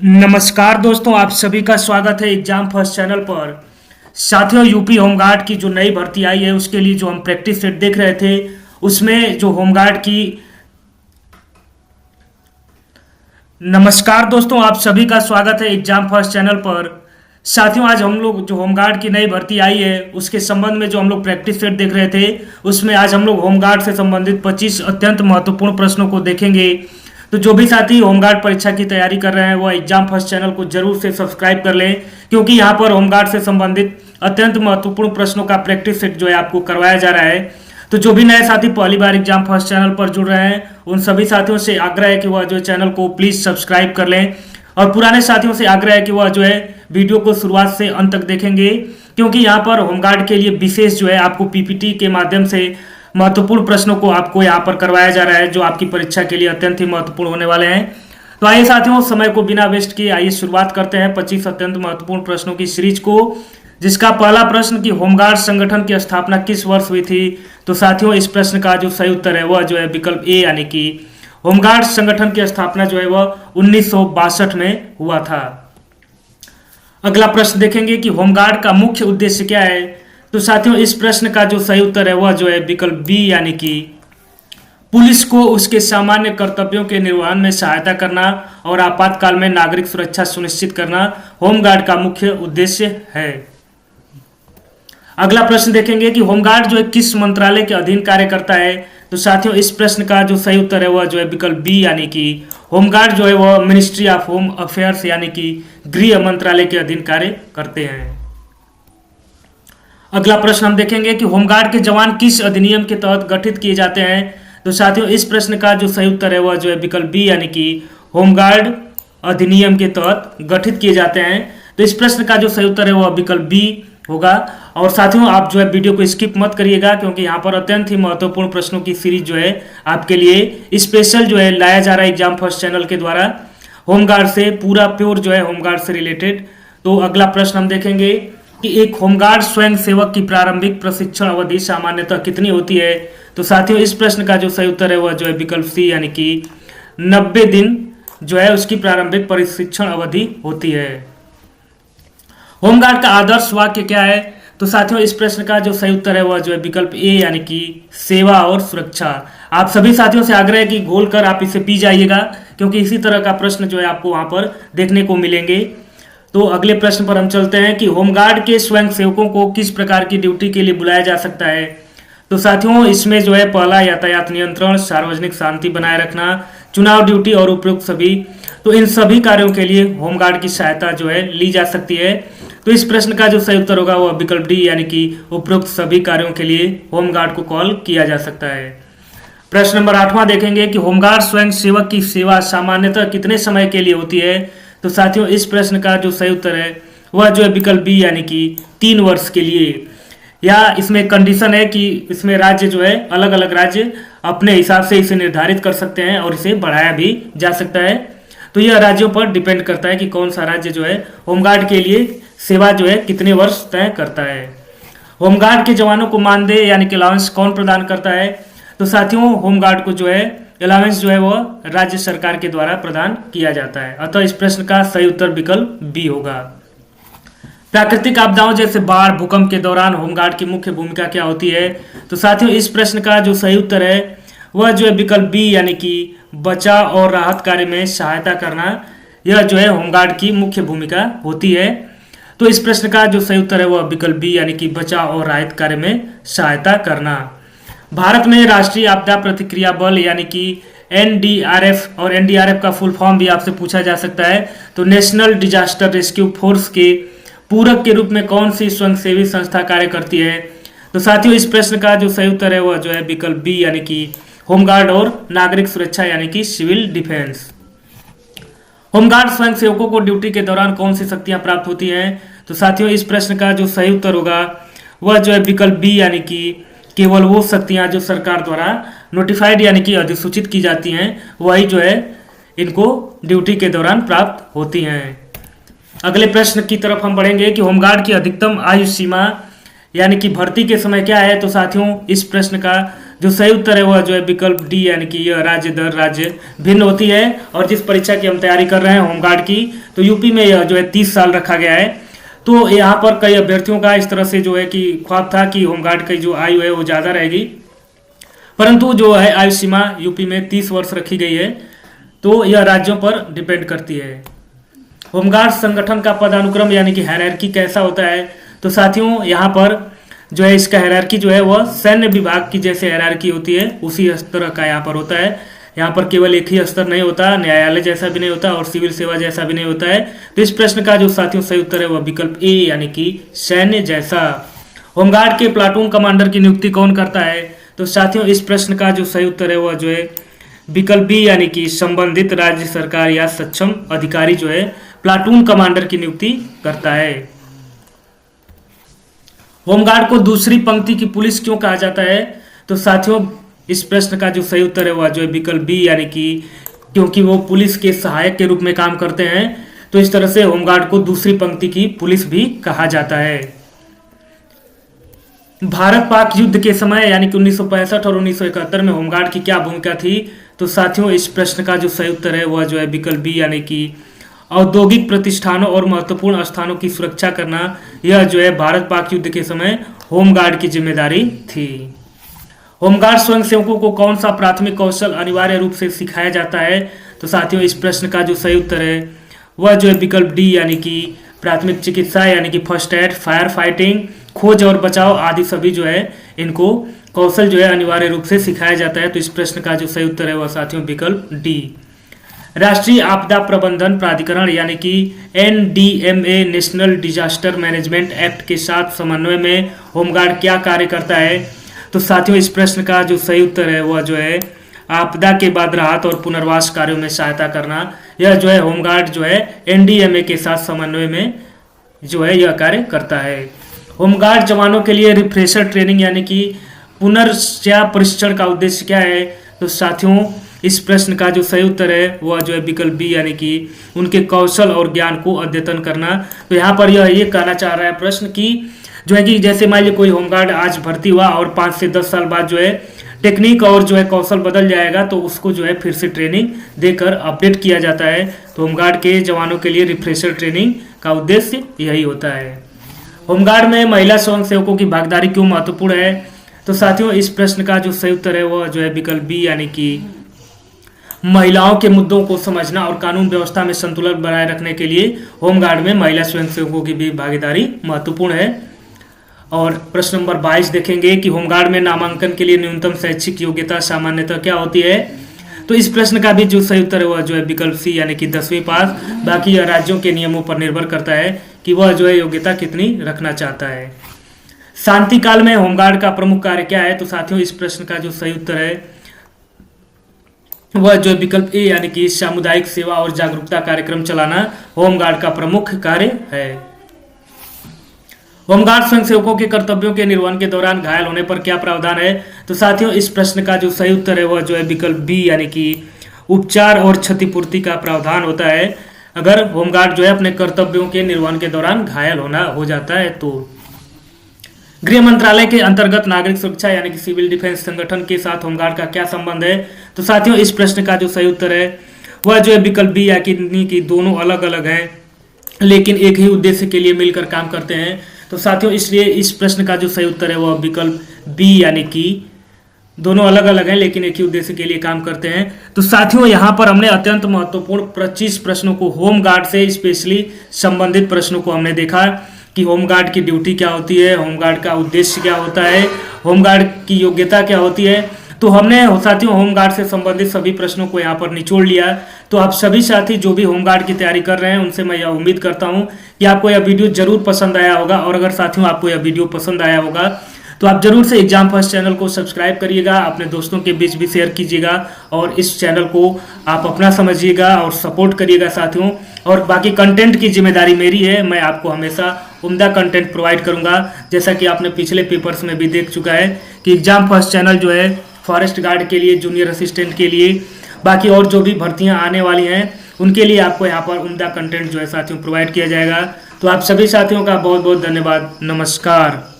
नमस्कार दोस्तों, आप सभी का स्वागत है एग्जाम फर्स्ट चैनल पर। साथियों, यूपी होमगार्ड की जो नई भर्ती आई है उसके लिए जो हम प्रैक्टिस सेट देख रहे थे उसमें जो होमगार्ड की नमस्कार दोस्तों, आप सभी का स्वागत है एग्जाम फर्स्ट चैनल पर। साथियों, आज हम लोग जो होमगार्ड की नई भर्ती आई है उसके संबंध में जो हम लोग प्रैक्टिस सेट देख रहे थे उसमें आज हम लोग होमगार्ड से संबंधित 25 अत्यंत महत्वपूर्ण प्रश्नों को देखेंगे। तो जो भी साथी होमगार्ड परीक्षा की तैयारी कर रहे हैं वो एग्जाम फर्स्ट चैनल को जरूर से सब्सक्राइब कर लें, क्योंकि यहाँ पर होमगार्ड से संबंधित अत्यंत महत्वपूर्ण प्रश्नों का प्रैक्टिस सेट जो है आपको करवाया जा रहा है। तो जो भी नए साथी पहली बार एग्जाम फर्स्ट चैनल पर जुड़ रहे हैं उन सभी साथियों से आग्रह है कि वह जो चैनल को प्लीज़ सब्सक्राइब कर लें, और पुराने साथियों से आग्रह है कि वह जो है वीडियो को शुरुआत से अंत तक देखेंगे, क्योंकि यहाँ पर होमगार्ड के लिए विशेष जो है आपको पीपीटी के माध्यम से महत्वपूर्ण प्रश्नों को आपको यहाँ पर करवाया जा रहा है जो आपकी परीक्षा के लिए अत्यंत ही महत्वपूर्ण होने वाले हैं। तो आइए साथियों, समय को बिना वेस्ट किए आइए शुरुआत करते हैं 25 अत्यंत महत्वपूर्ण प्रश्नों की सीरीज को, जिसका पहला प्रश्न कि होमगार्ड संगठन की स्थापना किस वर्ष हुई थी। तो साथियों, इस प्रश्न का जो सही उत्तर है वह जो है विकल्प ए, यानी कि होमगार्ड संगठन की स्थापना जो है वह 1962 में हुआ था। अगला प्रश्न देखेंगे कि होमगार्ड का मुख्य उद्देश्य क्या है। तो साथियों, इस प्रश्न का जो सही उत्तर है वह जो है विकल्प बी, यानी कि पुलिस को उसके सामान्य कर्तव्यों के निर्वहन में सहायता करना और आपातकाल में नागरिक सुरक्षा सुनिश्चित करना होमगार्ड का मुख्य उद्देश्य है। अगला प्रश्न देखेंगे कि होमगार्ड जो है किस मंत्रालय के अधीन कार्य करता है। तो साथियों, इस प्रश्न का जो सही उत्तर है वह जो है विकल्प बी, यानी कि होमगार्ड जो है वह मिनिस्ट्री ऑफ होम अफेयर्स यानी कि गृह मंत्रालय के अधीन कार्य करते हैं। अगला प्रश्न हम देखेंगे कि होमगार्ड के जवान किस अधिनियम के तहत गठित किए जाते हैं। तो साथियों, इस प्रश्न का जो सही उत्तर है वह जो है विकल्प बी, यानी कि होमगार्ड अधिनियम के तहत गठित किए जाते हैं। तो इस प्रश्न का जो सही उत्तर है वह विकल्प बी होगा। और साथियों, आप जो है वीडियो को स्किप मत करिएगा, क्योंकि यहाँ पर अत्यंत ही महत्वपूर्ण प्रश्नों की सीरीज जो है आपके लिए स्पेशल जो है लाया जा रहा है एग्जाम फर्स्ट चैनल के द्वारा, होमगार्ड से पूरा प्योर जो है होमगार्ड से रिलेटेड। तो अगला प्रश्न हम देखेंगे कि एक होमगार्ड स्वयं सेवक की प्रारंभिक प्रशिक्षण अवधि सामान्यतः कितनी होती है। तो साथियों, इस प्रश्न का जो सही उत्तर है वह जो है विकल्प सी, यानी कि 90 दिन जो है उसकी प्रारंभिक प्रशिक्षण अवधि होती है। होमगार्ड का आदर्श वाक्य क्या है। तो साथियों, इस प्रश्न का जो सही उत्तर है वह जो है विकल्प ए, यानी कि सेवा और सुरक्षा। आप सभी साथियों से आग्रह है कि घोल कर आप इसे पी जाइएगा, क्योंकि इसी तरह का प्रश्न जो है आपको वहां पर देखने को मिलेंगे। तो अगले प्रश्न पर हम चलते हैं कि होमगार्ड के स्वयं सेवकों को किस प्रकार की ड्यूटी के लिए बुलाया जा सकता है। तो साथियों, इसमें जो है पहला यातायात नियंत्रण, सार्वजनिक शांति बनाए रखना, चुनाव ड्यूटी और उपयुक्त सभी। तो इन सभी कार्यों के लिए होमगार्ड की सहायता जो है ली जा सकती है। तो इस प्रश्न का जो सही उत्तर होगा वह विकल्प डी, यानी कि उपयुक्त सभी कार्यों के लिए होमगार्ड को कॉल किया जा सकता है। प्रश्न नंबर 8वां देखेंगे कि होमगार्ड स्वयं सेवक की सेवा सामान्यतः कितने समय के लिए होती है। तो साथियों, इस प्रश्न का जो सही उत्तर है वह जो है विकल्प बी, यानी कि 3 वर्ष के लिए। या इसमें कंडीशन है कि इसमें राज्य जो है अलग अलग राज्य अपने हिसाब से इसे निर्धारित कर सकते हैं और इसे बढ़ाया भी जा सकता है। तो यह राज्यों पर डिपेंड करता है कि कौन सा राज्य जो है होमगार्ड के लिए सेवा जो है कितने वर्ष तय करता है। होमगार्ड के जवानों को मानदेय यानी कि अलाउंस कौन प्रदान करता है। तो साथियों, होमगार्ड को जो है अलाउंस जो है वो राज्य सरकार के द्वारा प्रदान किया जाता है। अतः इस प्रश्न का सही उत्तर विकल्प बी होगा। प्राकृतिक आपदाओं जैसे बाढ़, भूकंप के दौरान होमगार्ड की मुख्य भूमिका क्या होती है। तो साथियों, इस प्रश्न का जो सही उत्तर है वह जो है विकल्प बी, यानी कि बचाव और राहत कार्य में सहायता करना, यह जो है होमगार्ड की मुख्य भूमिका होती है। तो इस प्रश्न का जो सही उत्तर है वह विकल्प बी, यानी कि बचाव और राहत कार्य में सहायता करना। भारत में राष्ट्रीय आपदा प्रतिक्रिया बल यानी कि एनडीआरएफ, और एनडीआरएफ का फुल फॉर्म भी आपसे पूछा जा सकता है। तो नेशनल डिजास्टर रेस्क्यू फोर्स के पूरक के रूप में कौन सी स्वयंसेवी संस्था कार्य करती है। तो साथियों, इस प्रश्न का जो सही उत्तर है वह जो है विकल्प बी, यानी कि होमगार्ड और नागरिक सुरक्षा यानी कि सिविल डिफेंस। होमगार्ड स्वयं सेवकों को ड्यूटी के दौरान कौन सी शक्तियां प्राप्त होती हैं। तो साथियों, इस प्रश्न का जो सही उत्तर होगा वह जो है विकल्प बी, यानी कि केवल वो शक्तियां जो सरकार द्वारा नोटिफाइड यानी कि अधिसूचित की जाती हैं वही जो है इनको ड्यूटी के दौरान प्राप्त होती हैं। अगले प्रश्न की तरफ हम बढ़ेंगे कि होमगार्ड की अधिकतम आयु सीमा यानी कि भर्ती के समय क्या है। तो साथियों, इस प्रश्न का जो सही उत्तर है वह जो है विकल्प डी यानी कि यह राज्य दर राज्य भिन्न होती है। और जिस परीक्षा की हम तैयारी कर रहे हैं होमगार्ड की, तो यूपी में यह जो है 30 साल रखा गया है। तो यहाँ पर कई अभ्यर्थियों का इस तरह से जो है कि ख्वाब था कि होमगार्ड की जो आयु है वो ज़्यादा रहेगी, परंतु जो है आयु सीमा यूपी में 30 वर्ष रखी गई है। तो यह राज्यों पर डिपेंड करती है। होमगार्ड संगठन का पदानुक्रम यानी कि हायरार्की कैसा होता है, तो साथियों यहाँ पर जो है इसका हायरार्की जो है वह सैन्य विभाग की जैसे हायरार्की होती है उसी स्तर का यहाँ पर होता है। यहाँ पर केवल एक ही स्तर नहीं होता, न्यायालय जैसा भी नहीं होता और सिविल सेवा जैसा भी नहीं होता है। तो इस प्रश्न का जो साथियों सही उत्तर है वह विकल्प ए यानी कि सैन्य जैसा। होमगार्ड के प्लाटून कमांडर की नियुक्ति कौन करता है, तो साथियों इस प्रश्न का जो सही उत्तर है वह जो है विकल्प बी यानी कि संबंधित राज्य सरकार या सक्षम अधिकारी जो है प्लाटून कमांडर की नियुक्ति करता है। होमगार्ड को दूसरी पंक्ति की पुलिस क्यों कहा जाता है, तो साथियों इस प्रश्न का जो सही उत्तर है वह जो है विकल्प बी यानी कि क्योंकि वो पुलिस के सहायक के रूप में काम करते हैं, तो इस तरह से होमगार्ड को दूसरी पंक्ति की पुलिस भी कहा जाता है। भारत पाक युद्ध के समय यानी कि 1965 और 1971 में होमगार्ड की क्या भूमिका थी, तो साथियों इस प्रश्न का जो सही उत्तर है वह जो है विकल्प बी यानी कि औद्योगिक प्रतिष्ठानों और महत्वपूर्ण स्थानों की सुरक्षा करना, यह जो है भारत पाक युद्ध के समय होमगार्ड की जिम्मेदारी थी। होमगार्ड स्वयंसेवकों को कौन सा प्राथमिक कौशल अनिवार्य रूप से सिखाया जाता है, तो साथियों इस प्रश्न का जो सही उत्तर है वह जो है विकल्प डी यानी कि प्राथमिक चिकित्सा यानी कि फर्स्ट एड, फायर फाइटिंग, खोज और बचाव आदि सभी जो है इनको कौशल जो है अनिवार्य रूप से सिखाया जाता है। तो इस प्रश्न का जो सही उत्तर है वह साथियों विकल्प डी। राष्ट्रीय आपदा प्रबंधन प्राधिकरण यानी कि NDMA national disaster management act के साथ समन्वय में होमगार्ड क्या कार्य करता है, तो साथियों इस प्रश्न का जो सही उत्तर है वह जो है आपदा के बाद राहत और पुनर्वास कार्यों में सहायता करना। यह जो है होमगार्ड जो है NDMA के साथ समन्वय में जो है यह कार्य करता है। होमगार्ड जवानों के लिए रिफ्रेशर ट्रेनिंग यानी कि पुनर्चर्या प्रशिक्षण का उद्देश्य क्या है, तो साथियों इस प्रश्न का जो सही उत्तर है वह जो है विकल्प बी यानी कि उनके कौशल और ज्ञान को अद्यतन करना। तो यहाँ पर यह ये कहना चाह रहा है प्रश्न की जो है कि जैसे मान लीजिए कोई होमगार्ड आज भर्ती हुआ और 5 से 10 साल बाद जो है टेक्निक और जो है कौशल बदल जाएगा, तो उसको जो है फिर से ट्रेनिंग देकर अपडेट किया जाता है। तो होमगार्ड के जवानों के लिए रिफ्रेशर ट्रेनिंग का उद्देश्य यही होता है। होमगार्ड में महिला स्वयंसेवकों की भागीदारी क्यों महत्वपूर्ण है, तो साथियों इस प्रश्न का जो सही उत्तर है वह जो है विकल्प बी यानी कि महिलाओं के मुद्दों को समझना और कानून व्यवस्था में संतुलन बनाए रखने के लिए होमगार्ड में महिला स्वयंसेवकों की भी भागीदारी महत्वपूर्ण है। और प्रश्न नंबर 22 देखेंगे कि होमगार्ड में नामांकन के लिए न्यूनतम शैक्षिक योग्यता सामान्यतः क्या होती है, तो इस प्रश्न का भी जो सही उत्तर है वह जो है विकल्प सी यानी कि 10वीं पास। बाकी यह राज्यों के नियमों पर निर्भर करता है कि वह जो है योग्यता कितनी रखना चाहता है। शांति काल में होमगार्ड का प्रमुख कार्य क्या है, तो साथियों इस प्रश्न का जो सही उत्तर है वह जो विकल्प ए यानी कि सामुदायिक सेवा और जागरूकता कार्यक्रम चलाना होमगार्ड का प्रमुख कार्य है। होमगार्ड स्वयंसेवकों के कर्तव्यों के निर्वहन के दौरान घायल होने पर क्या प्रावधान है, तो साथियों इस प्रश्न का जो सही उत्तर है वह जो है विकल्प बी यानी कि उपचार और क्षतिपूर्ति का प्रावधान होता है अगर होमगार्ड जो है अपने कर्तव्यों के निर्वहन के दौरान घायल होना हो जाता है। तो गृह मंत्रालय के अंतर्गत नागरिक सुरक्षा यानी कि सिविल डिफेंस संगठन के साथ होमगार्ड का क्या संबंध है, तो साथियों इस प्रश्न का जो सही उत्तर है वह जो है विकल्प बी यानी कि दोनों अलग अलग हैं लेकिन एक ही उद्देश्य के लिए मिलकर काम करते हैं। तो साथियों इसलिए इस प्रश्न का जो सही उत्तर है वह विकल्प बी यानी कि दोनों अलग अलग हैं लेकिन एक ही उद्देश्य के लिए काम करते हैं। तो साथियों यहाँ पर हमने अत्यंत महत्वपूर्ण 25 प्रश्नों को होमगार्ड से स्पेशली संबंधित प्रश्नों को हमने देखा कि होमगार्ड की ड्यूटी क्या होती है, होमगार्ड का उद्देश्य क्या होता है, होमगार्ड की योग्यता क्या होती है। तो हमने साथियों होमगार्ड से संबंधित सभी प्रश्नों को यहाँ पर निचोड़ लिया। तो आप सभी साथी जो भी होमगार्ड की तैयारी कर रहे हैं उनसे मैं यह उम्मीद करता हूँ कि आपको यह वीडियो जरूर पसंद आया होगा। और अगर साथियों आपको यह वीडियो पसंद आया होगा तो आप जरूर से एग्जाम फर्स्ट चैनल को सब्सक्राइब करिएगा, अपने दोस्तों के बीच भी शेयर कीजिएगा और इस चैनल को आप अपना समझिएगा और सपोर्ट करिएगा साथियों। और बाकी कंटेंट की जिम्मेदारी मेरी है, मैं आपको हमेशा उम्दा कंटेंट प्रोवाइड करूंगा। जैसा कि आपने पिछले पेपर्स में भी देख चुका है कि एग्जाम फर्स्ट चैनल जो है फॉरेस्ट गार्ड के लिए, जूनियर असिस्टेंट के लिए, बाकी और जो भी भर्तियां आने वाली हैं उनके लिए आपको यहाँ पर उम्दा कंटेंट जो है साथियों प्रोवाइड किया जाएगा। तो आप सभी साथियों का बहुत बहुत धन्यवाद। नमस्कार।